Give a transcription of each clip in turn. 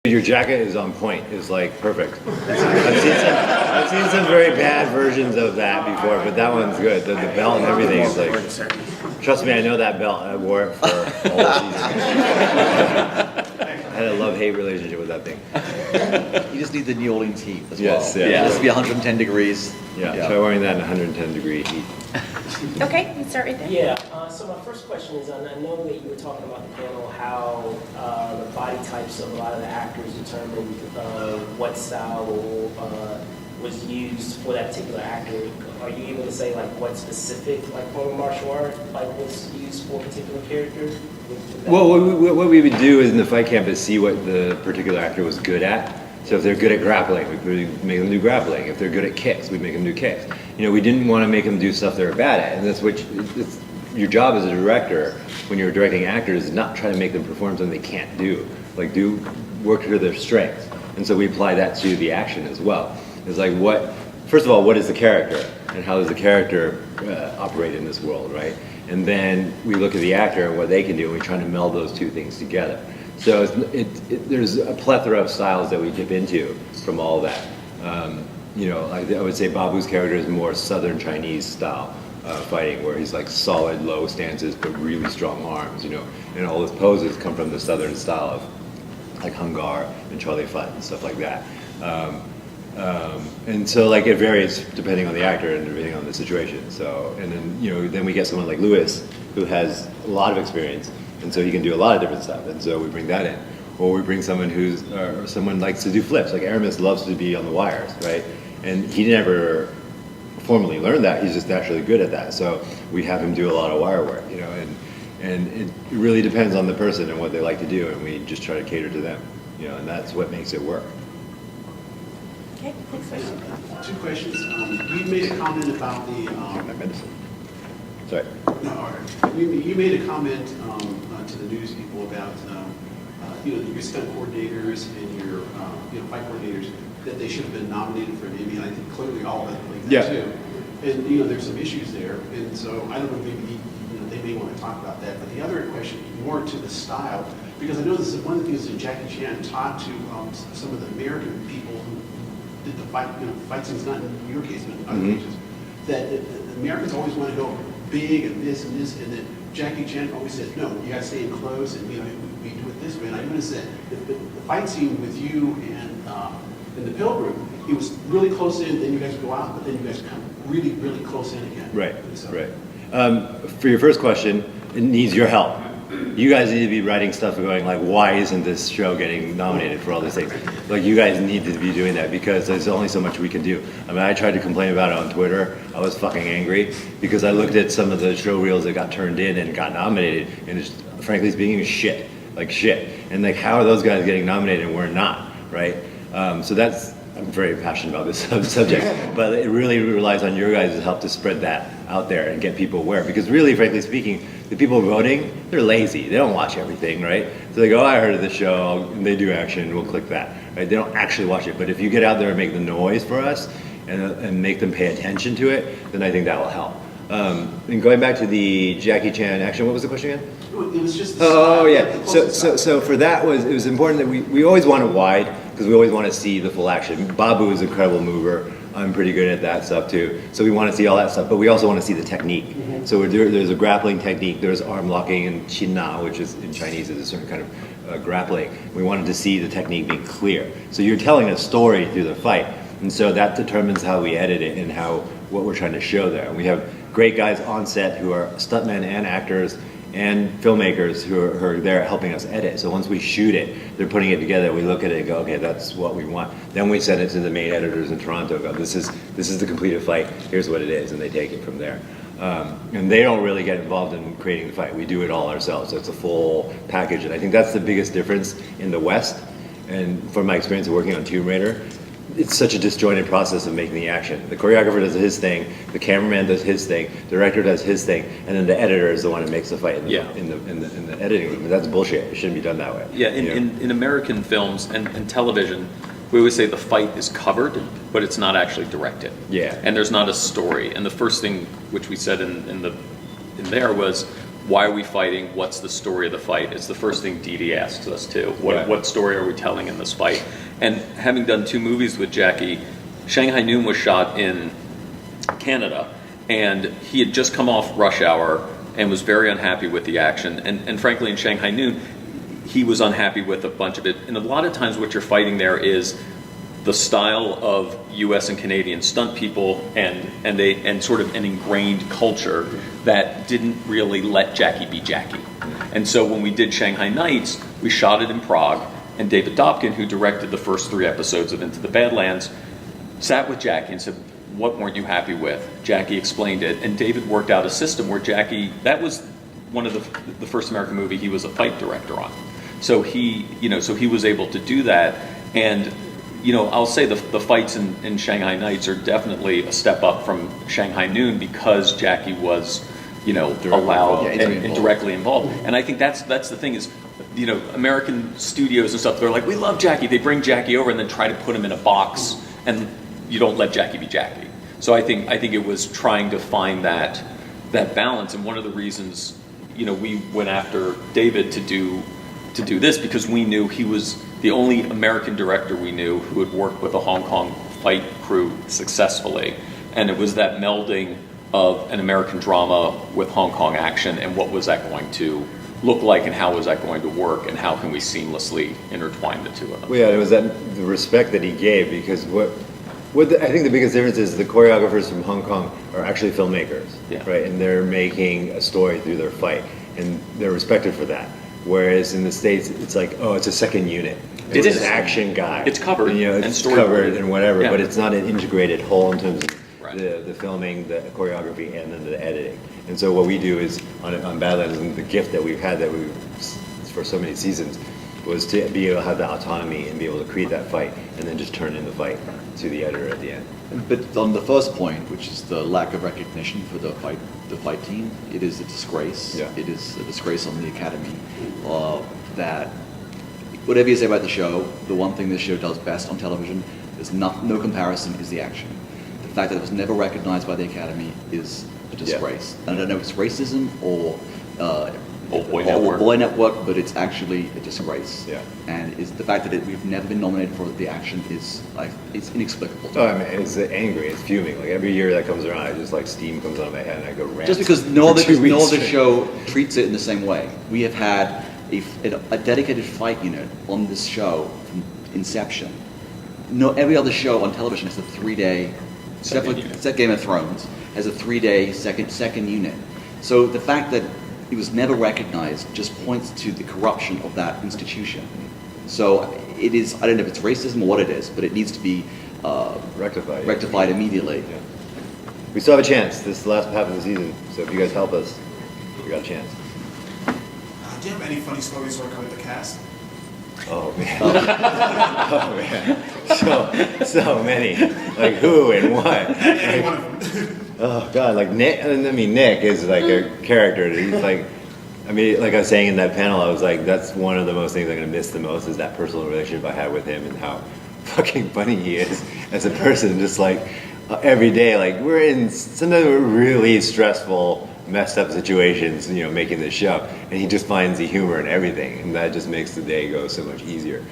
Your jacket is on point. It's like perfect. I've seen some very bad versions of that before, but that one's good. The belt and everything is like. Trust me, I know that belt. I wore it for all season. I had a love-hate relationship with that thing. You just need the New Orleans heat as Yes, well. yeah. It has to be 110 degrees. Yeah, try wearing that in 110 degree heat. Okay, you start right there. Yeah, so my first question is, I know that you were talking about the panel, how the body types of a lot of the actors determined what style was used for that particular actor. Are you able to say like what specific form of martial art was used for a particular character? Well, what we would do is in the fight camp is see what the particular actor was good at. So if they're good at grappling, we make them do grappling. If they're good at kicks, we make them do kicks. We didn't want to make them do stuff they're bad at, and that's what your job as a director when you're directing actors is not try to make them perform something they can't do. Like work to their strengths, and so we apply that to the action as well. It's like first of all, what is the character, and how does the character operate in this world, right? And then we look at the actor and what they can do, and we try to meld those two things together. So there's a plethora of styles that we dip into from all that. I would say Babu's character is more Southern Chinese style fighting, where he's like solid, low stances, but really strong arms, and all his poses come from the Southern style of like Hung Gar and Charlie Futt and stuff like that. And so it varies depending on the actor and depending on the situation. So, and then, then we get someone like Lewis who has a lot of experience. And so he can do a lot of different stuff, and so we bring that in. Or we bring someone someone likes to do flips, like Aramis loves to be on the wires, right? And he never formally learned that, he's just naturally good at that. So we have him do a lot of wire work, and it really depends on the person and what they like to do, and we just try to cater to them, and that's what makes it work. Okay, next question. Two questions. You made a comment about the... My medicine. Sorry. No, all right. You made a comment to the news people about your stunt coordinators and your fight coordinators, that they should have been nominated for an Emmy. And I think clearly all of them believe that too. And there's some issues there, and so I don't know, maybe they may want to talk about that. But the other question, more to the style, because I know this is one of the things that Jackie Chan talked to some of the American people who did the fight scenes, not in your case, but in other cases, that the Americans always want to go big and this, and then Jackie Chan always says, no, you got to stay in close, and we do it this way. And I noticed that the fight scene with you and the Pilgrim, it was really close in, then you guys go out, but then you guys come really, really close in again. Right, right. For your first question, it needs your help. You guys need to be writing stuff and going like, why isn't this show getting nominated for all these things? Like, you guys need to be doing that because there's only so much we can do. I mean, I tried to complain about it on Twitter. I was fucking angry because I looked at some of the show reels that got turned in and got nominated, and it's, frankly speaking, shit. Like shit. And like, how are those guys getting nominated and we're not, right? So I'm very passionate about this subject, but it really relies on your guys' help to spread that out there and get people aware. Because really, frankly speaking, the people voting, they're lazy. They don't watch everything, right? So they go, I heard of the show, and they do action, we'll click that, right? They don't actually watch it. But if you get out there and make the noise for us and make them pay attention to it, then I think that will help. And going back to the Jackie Chan action, what was the question again? It was just yeah. So for that it was important that we always want it wide because we always want to see the full action. Babu is an incredible mover. I'm pretty good at that stuff too. So we want to see all that stuff, but we also want to see the technique. Mm-hmm. So there's a grappling technique. There's arm locking and qinna, which is in Chinese is a certain kind of grappling. We wanted to see the technique being clear. So you're telling a story through the fight, and so that determines how we edit it and what we're trying to show there. And we have great guys on set who are stuntmen and actors and filmmakers who are there helping us edit. So once we shoot it, they're putting it together, we look at it and go, okay, that's what we want. Then we send it to the main editors in Toronto, go, this is the completed fight, here's what it is, and they take it from there. And they don't really get involved in creating the fight. We do it all ourselves, so it's a full package. And I think that's the biggest difference in the West. And from my experience of working on Tomb Raider, it's such a disjointed process of making the action. The choreographer does his thing, the cameraman does his thing, the director does his thing, and then the editor is the one who makes the fight in the editing room. And that's bullshit. It shouldn't be done that way. Yeah, in American films and television, we always say the fight is covered, but it's not actually directed. Yeah. And there's not a story. And the first thing which we said in there was why are we fighting? What's the story of the fight? It's the first thing Dee Dee asks us too. What story are we telling in this fight? And having done 2 movies with Jackie, Shanghai Noon was shot in Canada, and he had just come off Rush Hour and was very unhappy with the action. And frankly, in Shanghai Noon, he was unhappy with a bunch of it. And a lot of times what you're fighting there is the style of U.S. and Canadian stunt people and sort of an ingrained culture that didn't really let Jackie be Jackie. And so when we did Shanghai Nights, we shot it in Prague, and David Dobkin, who directed the first 3 episodes of Into the Badlands, sat with Jackie and said, what weren't you happy with? Jackie explained it, and David worked out a system where Jackie, that was one of the first American movie he was a fight director on. So he was able to do that, and I'll say the fights in Shanghai Nights are definitely a step up from Shanghai Noon because Jackie was, allowed and directly involved. And I think that's the thing is, American studios and stuff, they're like, we love Jackie. They bring Jackie over and then try to put him in a box, and you don't let Jackie be Jackie. So I think it was trying to find that balance, and one of the reasons, we went after David to do this because we knew he was the only American director we knew who had worked with a Hong Kong fight crew successfully. And it was that melding of an American drama with Hong Kong action, and what was that going to look like, and how was that going to work, and how can we seamlessly intertwine the 2 of them. Well, yeah, it was the respect that he gave, because I think the biggest difference is the choreographers from Hong Kong are actually filmmakers, right? And they're making a story through their fight, and they're respected for that. Whereas in the States, it's like, oh, it's a second unit. It's an action guy. It's covered. It's covered and whatever, Yeah. but it's not an integrated whole in terms of Right. the filming, the choreography, and then the editing. And so what we do is, on Badlands, and the gift that we've had for so many seasons, was to be able to have that autonomy and be able to create that fight, and then just turn in the fight to the editor at the end. But on the first point, which is the lack of recognition for the fight team, it is a disgrace. Yeah. It is a disgrace on the Academy that whatever you say about the show, the one thing this show does best on television, there's no comparison, is the action. The fact that it was never recognized by the Academy is a disgrace. And I don't know if it's racism or Boy Network, but it's actually a disgrace. Yeah. And it's the fact that we've never been nominated for the action is it's inexplicable. Oh, I mean, it's angry, it's fuming. Like every year that comes around, I just steam comes out of my head, and I go rant. Just because no other show treats it in the same way. We have had a dedicated fight unit on this show from inception. No, every other show on television has a 3-day, except Game of Thrones, has a 3-day second unit. So the fact that it was never recognized just points to the corruption of that institution. So it is, I don't know if it's racism or what it is, but it needs to be rectified immediately. Yeah. We still have a chance. This is the last half of the season, so if you guys help us, we got a chance. Do you have any funny stories working with the cast? Oh man. Oh man. So many. Like who and what? Any one of them. Oh god, like Nick. I mean, Nick is like a character. He's like, I mean, like I was saying in that panel, I was like, that's one of the most things I'm gonna miss the most is that personal relationship I had with him and how fucking funny he is as a person. Just like every day, like sometimes we're really stressful, messed up situations, making this show, and he just finds the humor in everything, and that just makes the day go so much easier.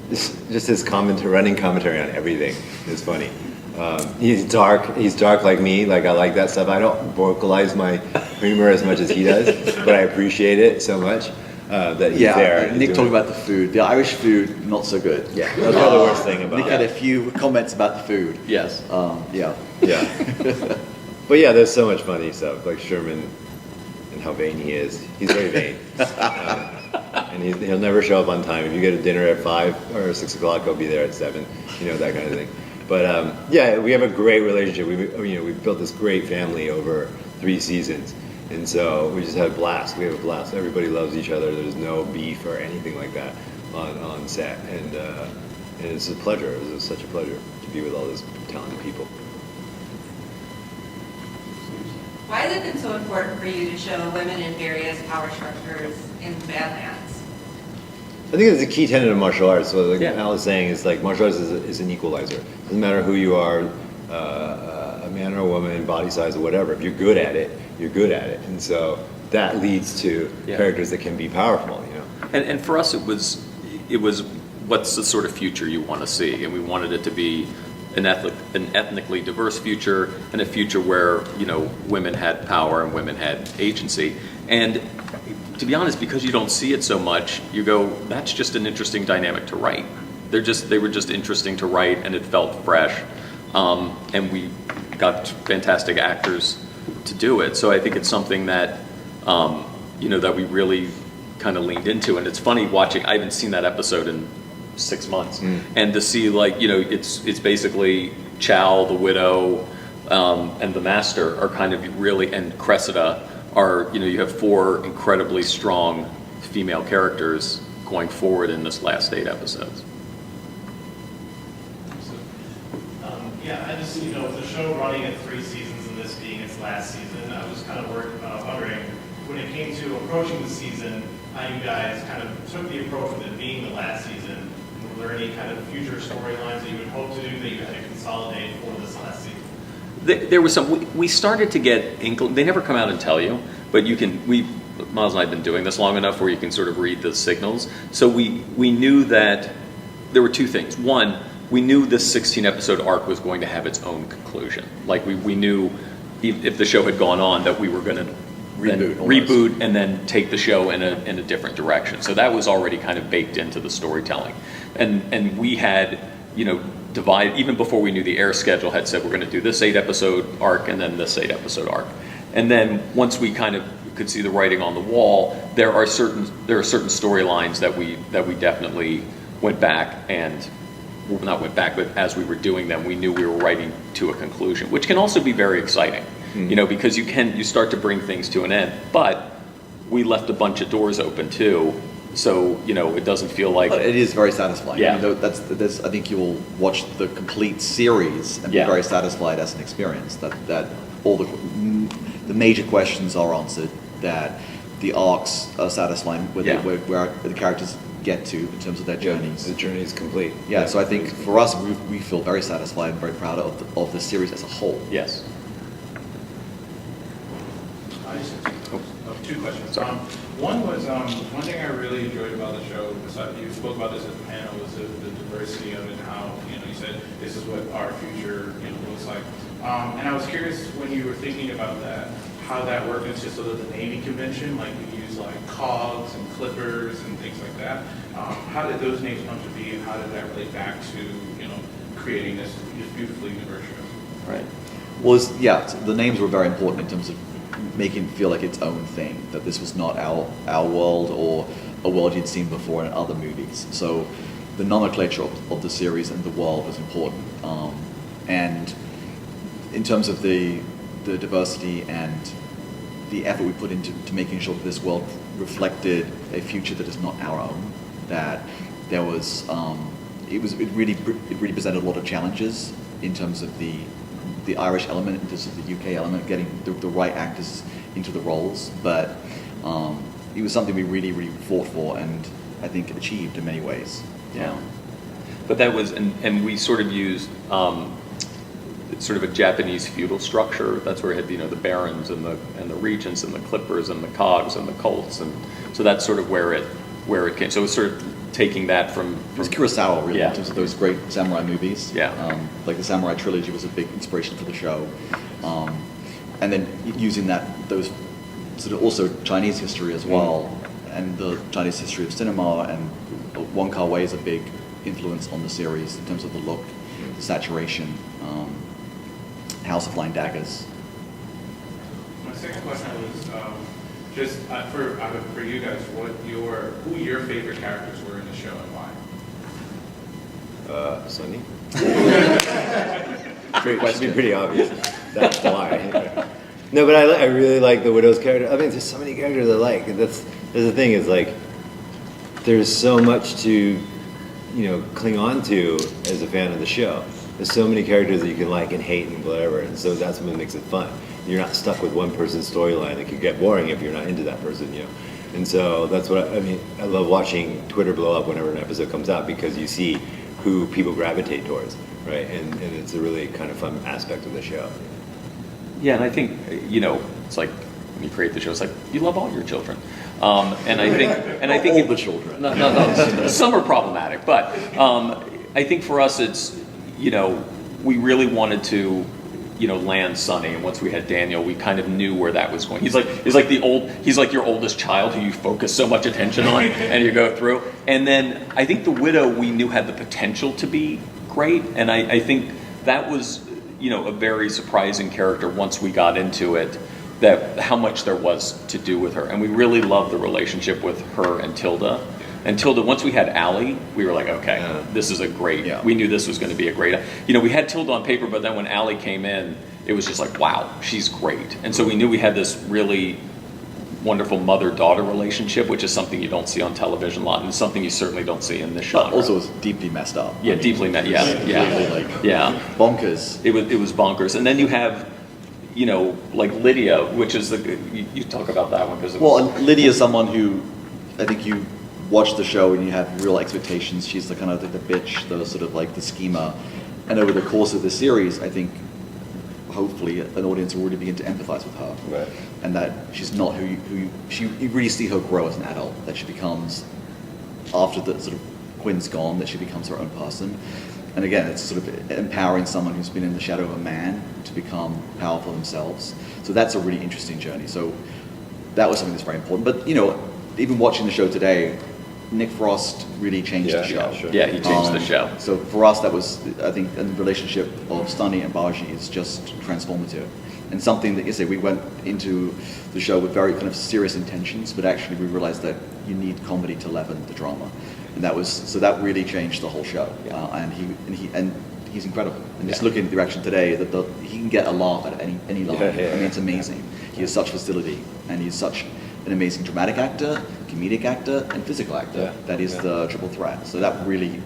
Just his running commentary on everything is funny. He's dark like me, like I like that stuff. I don't vocalize my humor as much as he does, but I appreciate it so much that he's there. Nick talked about the food. The Irish food, not so good. Yeah, that's probably the worst thing about it. Nick had a few comments about the food. Yes. Yeah. But yeah, there's so much funny stuff, like Sherman and how vain he is. He's very vain. And he'll never show up on time. If you get a dinner at 5 or 6 o'clock, he'll be there at 7, that kind of thing. But yeah, we have a great relationship. We've built this great family over 3 seasons. And so we just had a blast. We have a blast. Everybody loves each other. There's no beef or anything like that on set. And it's a pleasure. It was such a pleasure to be with all those talented people. Why has it been so important for you to show women in various power structures in Badlands? I think it's a key tenet of martial arts. So like Al is saying, it's like martial arts is an equalizer. It doesn't matter who you are, a man or a woman, body size or whatever. If you're good at it, you're good at it. And so that leads to Yeah. characters that can be powerful, you know. And for us, it was what's the sort of future you want to see, and we wanted it to be an ethnically diverse future, and a future where women had power and women had agency. And to be honest, because you don't see it so much, you go, that's just an interesting dynamic to write. They were just interesting to write, and it felt fresh. And we got fantastic actors to do it. So I think it's something that that we really kind of leaned into. And it's funny watching. I haven't seen that episode in 6 months, and to see it's basically Chow, the widow, and the master are kind of really, and Cressida are you have 4 incredibly strong female characters going forward in this last 8 episodes. Yeah, I just, with the show running at 3 seasons and this being its last season, I was kind of wondering, when it came to approaching the season, how you guys kind of took the approach with it being the last season. Were there any kind of future storylines that you would hope to do that you had to consolidate for this last season? There was some, we started to get, they never come out and tell you, but Miles and I have been doing this long enough where you can sort of read the signals. So we knew that there were 2 things. One, we knew this 16-episode arc was going to have its own conclusion. Like we knew if the show had gone on that we were going to reboot and then take the show in a different direction. So that was already kind of baked into the storytelling. And we had, divided, even before we knew the air schedule, had said we're going to do this 8-episode arc and then this 8-episode arc. And then once we kind of could see the writing on the wall, there are certain storylines that we definitely went back and. Well, not went back, but as we were doing them, we knew we were writing to a conclusion, which can also be very exciting, because you start to bring things to an end. But we left a bunch of doors open too, so it doesn't feel like. But it is very satisfying. Yeah. I think you will watch the complete series and be very satisfied as an experience. That all the major questions are answered. That the arcs are satisfying, where the characters get to in terms of their journeys. The journey is complete. Yeah, so I think for us, we feel very satisfied and very proud of the series as a whole. Yes. I just have 2 questions. Sorry. One was, one thing I really enjoyed about the show, besides you spoke about this at the panel, was the diversity of it, and how, you said this is what our future, looks like. And I was curious when you were thinking about that, how that worked into sort of the Navy convention, like we use like cogs and clippers and things like that. How did those names come to be, and how did that relate back to, creating this beautifully diverse show? Right. Well, the names were very important in terms of making it feel like its own thing, that this was not our world or a world you'd seen before in other movies. So the nomenclature of the series and the world was important. And in terms of the diversity and the effort we put into making sure that this world reflected a future that is not our own, that there was, it really presented a lot of challenges in terms of the Irish element, in terms of the UK element, getting the right actors into the roles, but it was something we really fought for and I think achieved in many ways. Yeah. But that was, and we sort of used sort of a Japanese feudal structure. That's where it had the barons and the regents and the clippers and the cogs and the colts, and so that's sort of where it came. So it was sort of taking that from It was Kurosawa, really, Yeah. in terms of those great samurai movies. Yeah. Like the Samurai trilogy was a big inspiration for the show. And then using those sort of also Chinese history as well, and the Chinese history of cinema, and Wong Kar-wai is a big influence on the series in terms of the look, the saturation, House of Flying Daggers. My second question was just for you guys, who your favorite characters were in the show and why? Sunny? It should be pretty obvious. That's why. No, but I really like the widow's character. I mean, there's so many characters I like. That's the thing is like, there's so much to, cling on to as a fan of the show. There's so many characters that you can like and hate and whatever, and so that's what makes it fun. You're not stuck with one person's storyline. It could get boring if you're not into that person, And so that's what I mean. I love watching Twitter blow up whenever an episode comes out because you see who people gravitate towards, right? And it's a really kind of fun aspect of the show. Yeah, and I think it's like when you create the show. It's like you love all your children, and I think all the children. No, some are problematic, but I think for us it's we really wanted to land Sonny, and once we had Daniel, we kind of knew where that was going. He's like your oldest child who you focus so much attention on and you go through. And then I think the widow we knew had the potential to be great, and I think that was a very surprising character once we got into it, that how much there was to do with her. And we really loved the relationship with her and Tilda. And Tilda, once we had Allie, we were like, okay, this is a great, we knew this was going to be a great, we had Tilda on paper, but then when Allie came in, it was just like, wow, she's great. And so we knew we had this really wonderful mother-daughter relationship, which is something you don't see on television a lot, and it's something you certainly don't see in this genre. But also it was deeply messed up. Yeah, deeply messed, yeah. Bonkers. It was bonkers. And then you have, like Lydia, which is you talk about that one, because Lydia is someone who, I think you watch the show and you have real expectations. She's the kind of the bitch, the sort of like the schemer. And over the course of the series, I think hopefully an audience will really begin to empathize with her. Right. And that she's not you really see her grow as an adult, that she becomes, after the sort of Quinn's gone, that she becomes her own person. And again, it's sort of empowering someone who's been in the shadow of a man to become powerful themselves. So that's a really interesting journey. So that was something that's very important. But, even watching the show today, Nick Frost really changed the show. Sure. Yeah, he changed the show. So for us, that was, I think, the relationship of Sonny and Baji is just transformative. And something that, we went into the show with very kind of serious intentions, but actually we realized that you need comedy to leaven the drama. And that really changed the whole show. And he's incredible. And just looking at the direction today, that he can get a laugh at any line. I mean, it's amazing. He has such facility, and he's such an amazing dramatic actor, comedic actor, and physical actor. That is the triple threat. So that really,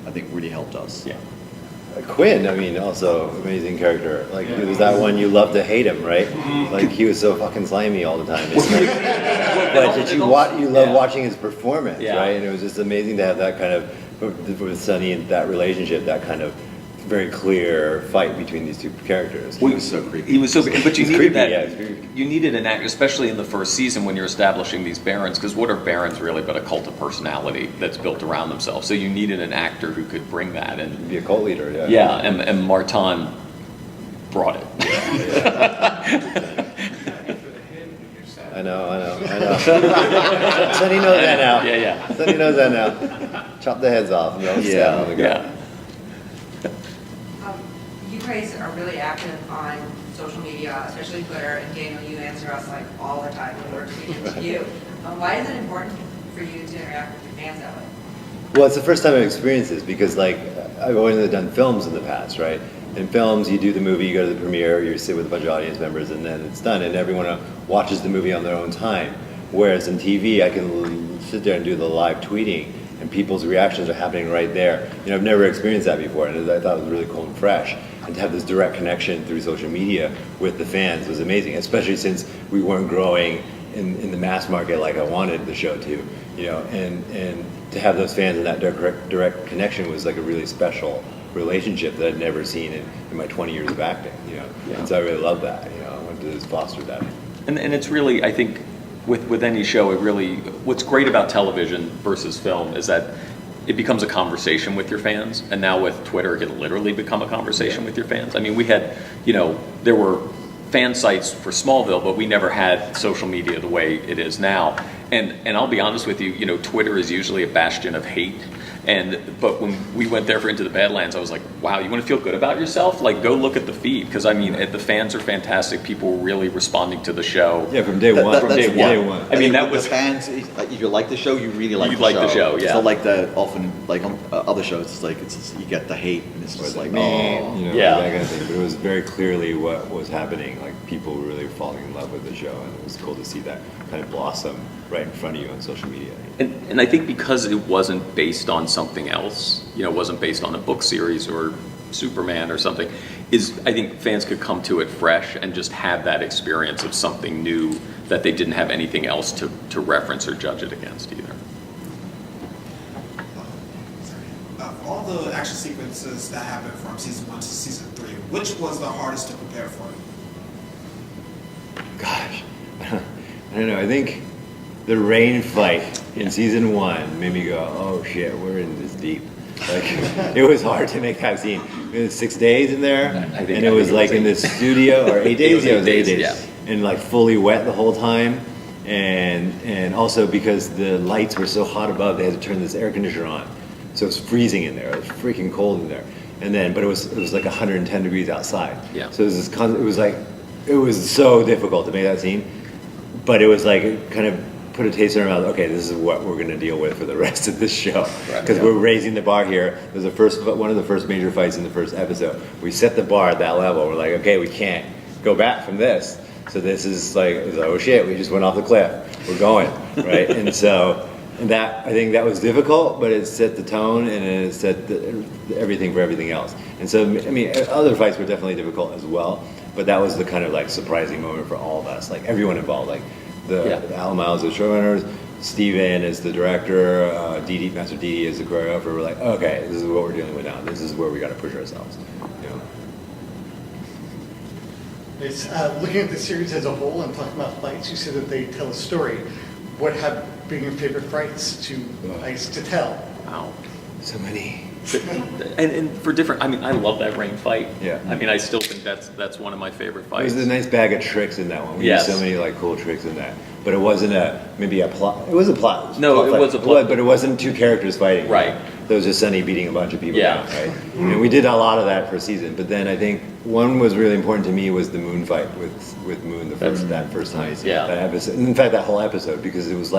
I think, really helped us. Yeah. Quinn, also amazing character. Like, he was that one you love to hate him, right? Like, he was so fucking slimy all the time. It's like, but you love watching his performance, right? And it was just amazing to have that kind of, with Sonny and that relationship, that kind of very clear fight between these two characters. He was so creepy. He was so, but you He's needed creepy, that. You needed an actor, especially in the first season when you're establishing these barons. Because what are barons really but a cult of personality that's built around themselves? So you needed an actor who could bring that and be a cult leader. And Martin brought it. I know. Sonny knows that now. Yeah. Sonny knows that now. Chop the heads off. You guys are really active on social media, especially Twitter, and Daniel, you answer us like all the time when we're tweeting to you. Why is it important for you to interact with your fans that way? Well, it's the first time I've experienced this because, I've only done films in the past, right? In films, you do the movie, you go to the premiere, you sit with a bunch of audience members, and then it's done, and everyone watches the movie on their own time. Whereas in TV, I can sit there and do the live tweeting, and people's reactions are happening right there. I've never experienced that before, and I thought it was really cool and fresh. And to have this direct connection through social media with the fans was amazing, especially since we weren't growing in the mass market like I wanted the show to, and to have those fans and that direct connection was like a really special relationship that I'd never seen in my 20 years of acting, And so I really love that, I wanted to just foster that. And it's really, I think, with any show, what's great about television versus film is that it becomes a conversation with your fans, and now with Twitter, it can literally become a conversation with your fans. I mean, we had, there were fan sites for Smallville, but we never had social media the way it is now. And I'll be honest with you, Twitter is usually a bastion of hate. But when we went there for Into the Badlands, I was like, wow, you want to feel good about yourself? Go look at the feed, because the fans are fantastic. People were really responding to the show. Yeah, from day one. I mean, that was the fans. If you like the show, you really like the show. Yeah. It's not like that often, like on other shows. It's just, you get the hate, and it's just like, that kind of thing. But it was very clearly what was happening. Like, people were really falling in love with the show, and it was cool to see that kind of blossom right in front of you on social media. And I think because it wasn't based on something else, it wasn't based on a book series or Superman or something, I think fans could come to it fresh and just have that experience of something new that they didn't have anything else to reference or judge it against either. All the action sequences that happened from season 1 to season 3, which was the hardest to prepare for? Gosh, don't know. I think the rain fight in season 1 made me go, oh shit, we're in this deep. Like, it was hard to make that scene. It was 6 days in there, and it was like in this studio, or 8 days? Yeah, it was 8 days. Yeah. And like fully wet the whole time. And also because the lights were so hot above, they had to turn this air conditioner on. So it was freezing in there. It was freaking cold in there. And then, but it was like 110 degrees outside. Yeah. So it was it was so difficult to make that scene. But it was like, it kind of put a taste in our mouth. Okay, this is what we're going to deal with for the rest of this show. Because we're raising the bar here. There's one of the first major fights in the first episode. We set the bar at that level. We're like, okay, we can't go back from this. So this is like, oh shit, we just went off the cliff. We're going, right? And so, I think that was difficult, but it set the tone and it set everything for everything else. And so, I mean, other fights were definitely difficult as well, but that was the kind of like surprising moment for all of us, like everyone involved, like Al Miles is the showrunners, Steven is the director, Master Didi is the choreographer. We're like, okay, this is what we're dealing with now. This is where we got to push ourselves. You know? It's, looking at the series as a whole and talking about fights, you said that they tell a story. What have been your favorite fights to tell? Wow. So many. And for different, I mean, I love that rain fight. Yeah. I mean, I still think that's one of my favorite fights. There was a nice bag of tricks in that one. We Yes. used so many like cool tricks in that. But it wasn't maybe a plot. It was a plot. No, it fight. was a plot. But it wasn't two characters fighting. Right. There was just Sunny beating a bunch of people Yeah. down, right? And we did a lot of that for a season. But then I think one was really important to me was the Moon fight with Moon that first time. Yeah. That episode. And in fact, that whole episode, because it was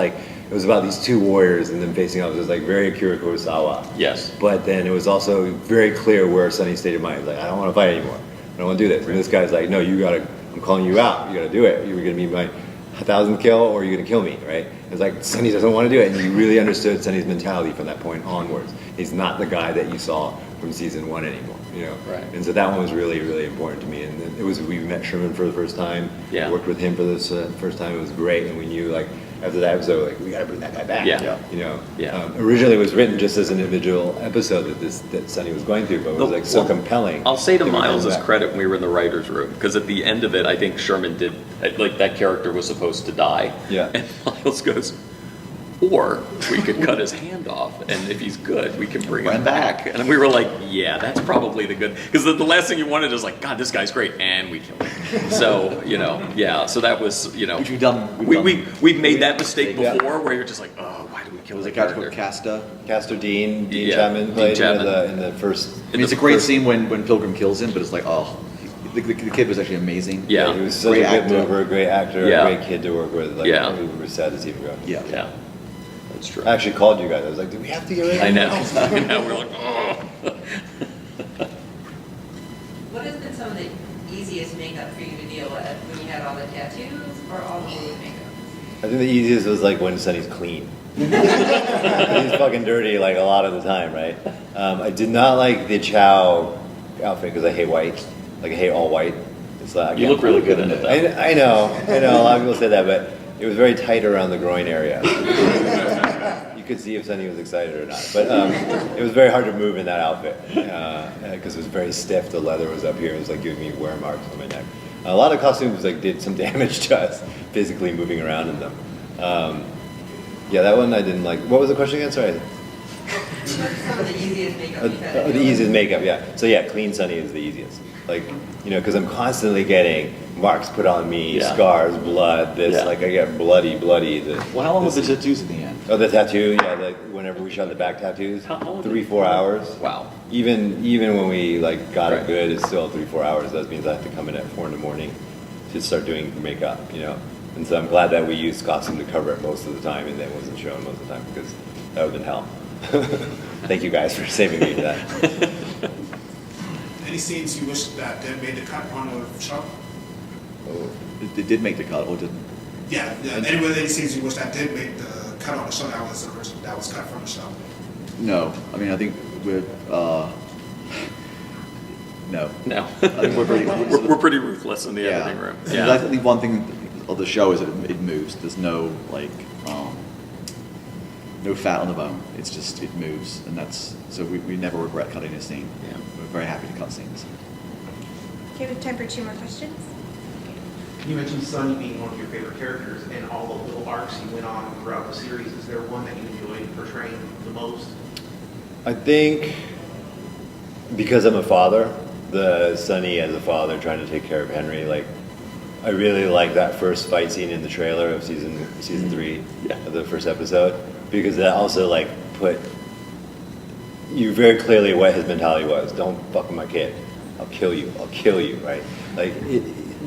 about these two warriors and then facing off. It was like very Akira Kurosawa. Yes. But then it was also very clear where Sunny's state of mind. Like, I don't want to fight anymore. I don't want to do this. And this guy's like, no, I'm calling you out. You got to do it. You're going to be my 1,000th kill or you're going to kill me, right? It's like Sunny doesn't want to do it. And you really understood Sunny's mentality from that point onwards. He's not the guy that you saw from season 1 anymore, you know? Right. And so that one was really, really important to me. And then we met Sherman for the first time. Yeah. Worked with him for this first time. It was great. And we knew, like, after that episode, like, we got to bring that guy back. Yeah. You know? Yeah. Originally it was written just as an individual episode that Sunny was going through, but it was like so compelling. I'll say to that we Miles' brought him back. credit when we were in the writer's room, because at the end of it, I think Sherman did, like, that character was supposed to die. Yeah. And Miles goes, or we could cut his hand off, and if he's good, we can bring him back. And we were like, yeah, that's probably the good, because the last thing you wanted is like, God, this guy's great, and we kill him. So, you know, yeah, so that was, you know. Which we've done. We've made that mistake Yeah. before, where you're just like, oh, why do we kill Was the a character character? called Casta. Castor Dean Yeah, Chapman Dean played Chapman. in the first. I mean, it's a great scene when Pilgrim kills him, but it's like, oh, the kid was actually amazing. Yeah. He was such Great a good actor. mover, a great actor, Yeah. a great kid to work with. Like, Yeah. we were sad to see him go. Yeah. Yeah, that's true. I actually called you guys. I was like, do we have to get rid of I him? know. I know. We're like, oh. What has been some of the easiest makeup for you to deal with when you had all the tattoos or all the makeup? I think the easiest was like when Sunny's clean. He's fucking dirty like a lot of the time, right? I did not like the Chow outfit because I hate white. Like I hate all white. It's like, You look really good in it, though. I know. A lot of people say that, but it was very tight around the groin area. You could see if Sunny was excited or not. But it was very hard to move in that outfit because it was very stiff. The leather was up here. It was like giving me wear marks on my neck. A lot of costumes like did some damage to us physically moving around in them. Yeah, that one I didn't like. What was the question again? Sorry. Some of the easiest makeup you've had to The deal with? easiest makeup, yeah. So yeah, clean Sunny is the easiest. Like, you know, because I'm constantly getting marks put on me, Yeah. scars, blood, this, Yeah. like I get bloody. Well, how long was the tattoos in the end? Oh, the tattoo, yeah, like whenever we shot the back tattoos, How long? 3-4 hours. Wow. Even when we like got Right. it good, it's still 3-4 hours. That means I have to come in at 4 in the morning to start doing makeup, you know. And so I'm glad that we used costume to cover it most of the time, and then wasn't shown most of the time because that would have been hell. Thank you guys for saving me that. Any scenes you wish that did made the cut on the show? Oh. It did make the cut, or didn't? Yeah. Any scenes you wish that did make the cut on the show that was cut from the show? No. I mean, I think we're, no. No. I think we're pretty, We're pretty ruthless in the yeah. editing room. I Yeah. think one thing of the show is that it moves. There's no, like, no fat on the bone. It's just, it moves. And that's, so we never regret cutting a scene. Yeah. We're very happy to cut scenes. Okay, we have time for 2 more questions. You mentioned Sonny being one of your favorite characters, and all the little arcs he went on throughout the series. Is there one that you enjoyed portraying the most? I think because I'm a father, the Sonny as a father trying to take care of Henry, like I really like that first fight scene in the trailer of season 3, of the first episode, because that also like put you very clearly what his mentality was. Don't fuck with my kid. I'll kill you, right? Like,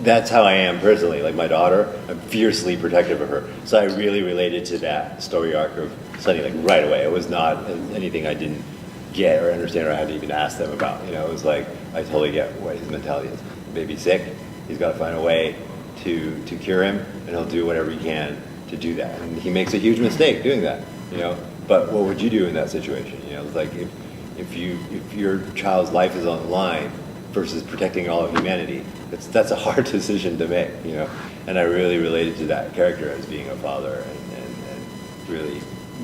that's how I am personally. Like my daughter, I'm fiercely protective of her. So I really related to that story arc of Sonny like right away. It was not anything I didn't get or understand or I had to even ask them about. You know, it was like, I totally get what his mentality is. The baby's sick, he's got to find a way to cure him, and he'll do whatever he can to do that. And he makes a huge mistake doing that, you know. But what would you do in that situation? You know, it's like if your child's life is on the line versus protecting all of humanity, that's a hard decision to make, you know. And I really related to that character as being a father, and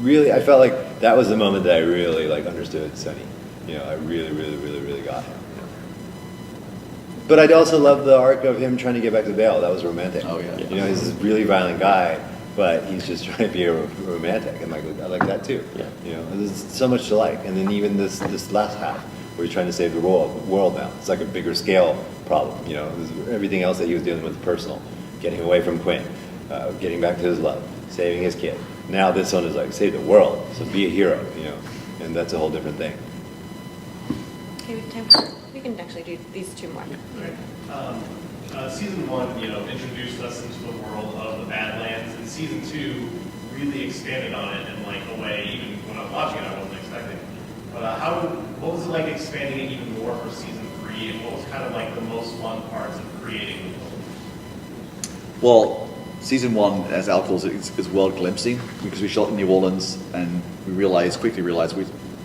really, I felt like that was the moment that I really like understood Sonny. You know, I really got him. You know? But I'd also love the arc of him trying to get back to Vale. That was romantic. Oh yeah. You know, he's this really violent guy, but he's just trying to be a romantic, and like I like that too. Yeah. You know, there's so much to like. And then even this last half, where he's trying to save the world now. It's like a bigger scale problem. You know, everything else that he was dealing with personal, getting away from Quinn, getting back to his love, saving his kid. Now this one is like save the world, so be a hero. You know, and that's a whole different thing. Okay, we have time for, we can actually do these two more. Season 1, introduced us into the world of the Badlands, and season 2 really expanded on it in like a way, even when I was watching it, I wasn't expecting. But what was it like expanding it even more for season 3, and what was kind of like the most fun parts of creating the world? Well, season 1, as Al calls it, is world glimpsing, because we shot in New Orleans, and we quickly realized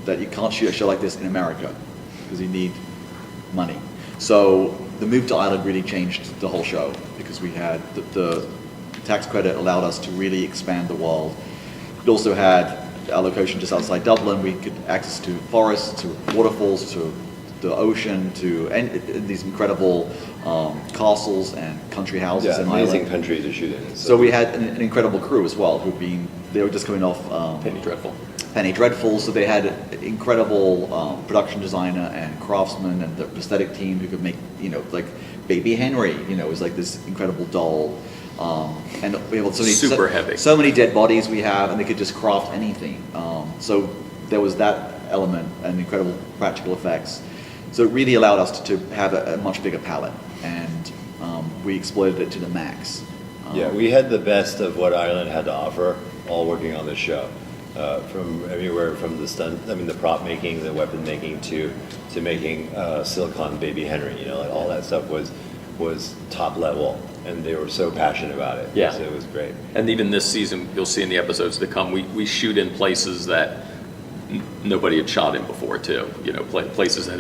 that you can't shoot a show like this in America, because you need money. So the move to Ireland really changed the whole show, because we had the tax credit allowed us to really expand the world. It also had our location just outside Dublin. We could access to forests, to waterfalls, to the ocean, to these incredible castles and country houses in amazing Ireland. country to shoot in. So we had an incredible crew as well, they were just coming off Penny Dreadful, so they had an incredible production designer and craftsman and the prosthetic team who could make, like Baby Henry, was like this incredible doll. And we have super heavy. So many dead bodies we have, and they could just craft anything. So there was that element and incredible practical effects. So it really allowed us to have a much bigger palette, and we exploited it to the max. We had the best of what Ireland had to offer, all working on this show. From everywhere, from the prop making, the weapon making, to making Silicon Baby Henry. Like all that stuff was top level, and they were so passionate about it. Yeah, so it was great. And even this season, you'll see in the episodes to come, we shoot in places that nobody had shot in before too. Places that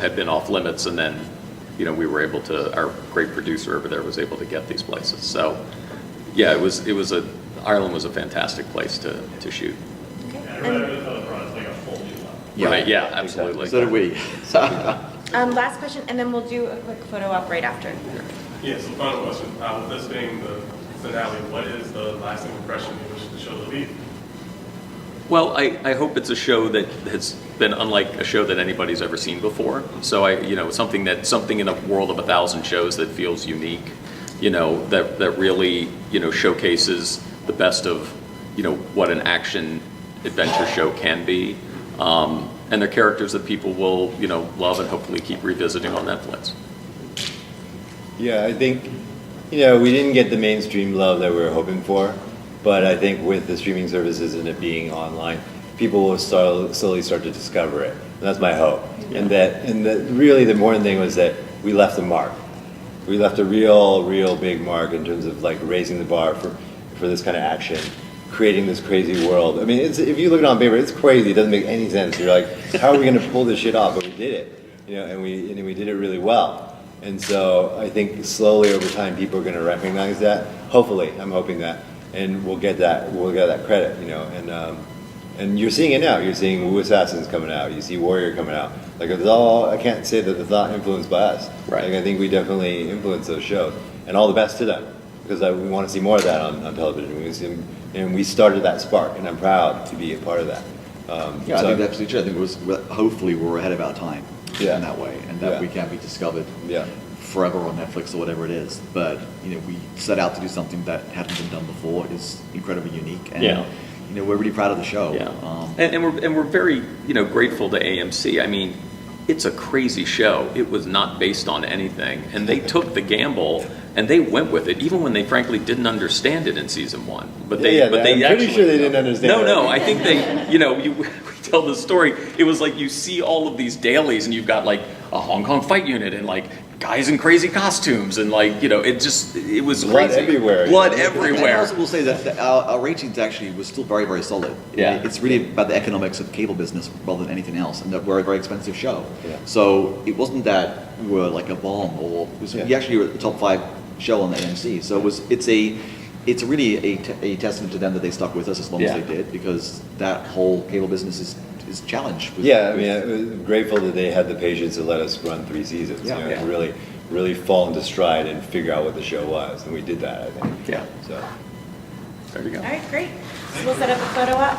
had been off limits, and then we were able to. Our great producer over there was able to get these places. So yeah, Ireland was a fantastic place to shoot. Okay. Yeah, I really felt it brought us like a whole new level. Right, yeah, absolutely. So did we. Last question, and then we'll do a quick photo op right after. Yeah, so final question. With this being the finale, what is the lasting impression you wish the show to leave? Well, I hope it's a show that has been unlike a show that anybody's ever seen before. So something in a world of 1,000 shows that feels unique. That really, showcases the best of, what an action adventure show can be. And they're characters that people will, love and hopefully keep revisiting on Netflix. Yeah, I think, we didn't get the mainstream love that we were hoping for, but I think with the streaming services and it being online, people will slowly start to discover it. And that's my hope. Yeah. And that really the important thing was that we left a mark. We left a real big mark in terms of like raising the bar for this kind of action, creating this crazy world. I mean, if you look at it on paper, it's crazy. It doesn't make any sense. You're like, how are we going to pull this shit off? But we did it, and we did it really well. And so I think slowly over time, people are going to recognize that. Hopefully, I'm hoping that, and we'll get that credit, And you're seeing it now. You're seeing Wu Assassins coming out. You see Warrior coming out. Like it's all. I can't say that it's not influenced by us. Right. Like I think we definitely influence those shows, and all the best to them, because we want to see more of that on television. And we started that spark, and I'm proud to be a part of that. I think that's absolutely true. I think it was, hopefully we're ahead of our time in that way, and that we can be discovered forever on Netflix or whatever it is. But, we set out to do something that hadn't been done before. Is incredibly unique, and we're really proud of the show. And we're very, grateful to AMC. I mean, it's a crazy show. It was not based on anything, and they took the gamble and they went with it, even when they frankly didn't understand it in season 1. But they I'm pretty sure they didn't understand. No, I think they, we tell the story. It was like you see all of these dailies, and you've got like a Hong Kong fight unit and like guys in crazy costumes, and like it was blood crazy. everywhere. Blood And I everywhere. also will say that our ratings actually was still very, very solid. Yeah. It's really about the economics of cable business rather than anything else, and that we're a very expensive show. Yeah. So it wasn't that we were like a bomb, or we actually were the top 5 show on the AMC. So it's really a testament to them that they stuck with us as long as they did, because that whole cable business is challenged. I was grateful that they had the patience to let us run 3 seasons. To really fall into stride and figure out what the show was, and we did that, I think. Yeah. So there you go. All right, great. So we'll set up a photo op.